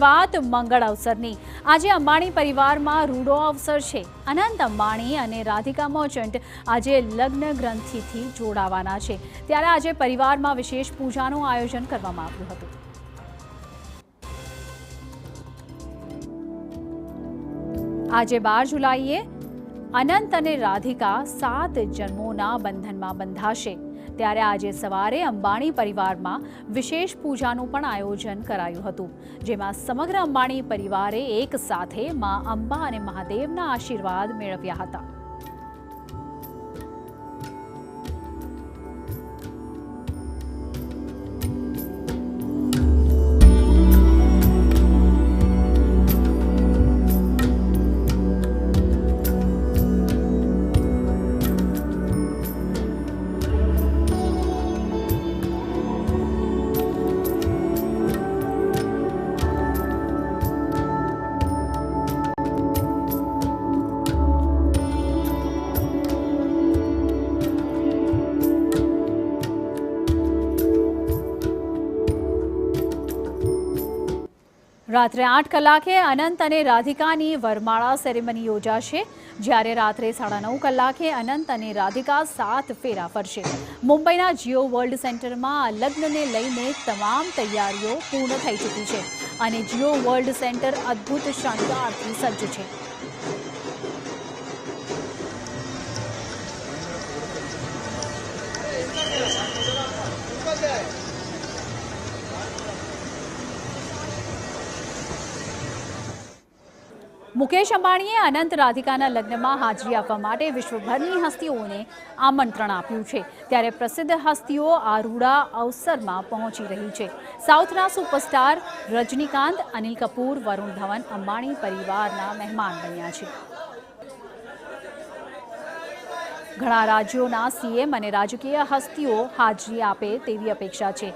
વાત મંગળ અવસરની। આજે અંબાણી પરિવારમાં રૂડો અવસર છે। અનંત અંબાણી અને રાધિકા મર્ચન્ટ આજે લગ્ન ગ્રંથિથી જોડાવાના છે, ત્યારે આજે પરિવારમાં વિશેષ પૂજાનું આયોજન કરવામાં આવ્યું હતું। આજે 12 જુલાઈએ અનંત અને રાધિકા 7 જન્મોના બંધનમાં બંધાશે, ત્યારે આજે સવારે અંબાણી પરિવારમાં વિશેષ પૂજાનું પણ આયોજન કરાયું હતું, જેમાં સમગ્ર અંબાણી પરિવારે એક સાથે માં અંબા અને મહાદેવના આશીર્વાદ મેળવ્યા હતા। રાત્રે 8 કલાકે અનંત અને રાધિકાની વરમાળા સેરેમની યોજાશે, જ્યારે રાત્રે 9:30 કલાકે અનંત અને રાધિકા 7 ફેરા ફરશે। મુંબઈના જીઓ વર્લ્ડ સેન્ટરમાં લગ્નને લઈને તમામ તૈયારીઓ પૂર્ણ થઈ ચૂકી છે અને જીઓ વર્લ્ડ સેન્ટર અદ્ભુત શણગારથી સજ્જ છે। મુકેશ અંબાણીએ અનંત રાધિકાના લગ્નમાં હાજરી આપવા માટે વિશ્વભરની હસ્તીઓને આમંત્રણ આપ્યું છે, ત્યારે પ્રસિદ્ધ હસ્તીઓ આ રૂડા અવસરમાં પહોંચી રહી છે। સાઉથના સુપરસ્ટાર રજનીકાંત, અનિલ કપૂર, વરુણ ધવન અંબાણી પરિવારના મહેમાન બન્યા છે। ઘણા રાજ્યોના સીએમ અને રાજકીય હસ્તીઓ હાજરી આપે તેવી અપેક્ષા છે।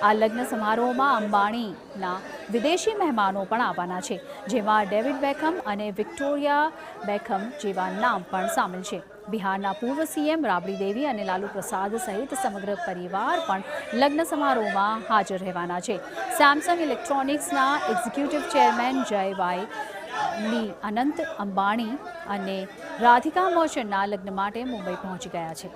આ લગ્ન સમારોહમાં અંબાણીના વિદેશી મહેમાનો પણ આવવાના છે, જેમાં ડેવિડ બેકહમ અને વિક્ટોરિયા બેકહમ જેવા નામ પણ સામેલ છે। બિહારના પૂર્વ સીએમ રાબડી દેવી અને લાલુ પ્રસાદ સહિત સમગ્ર પરિવાર પણ લગ્ન સમારોહમાં હાજર રહેવાના છે। સેમસંગ ઇલેક્ટ્રોનિક્સના એક્ઝિક્યુટિવ ચેરમેન જય વાય લી અનંત અંબાણી અને રાધિકા મર્ચન્ટના લગ્ન માટે મુંબઈ પહોંચી ગયા છે।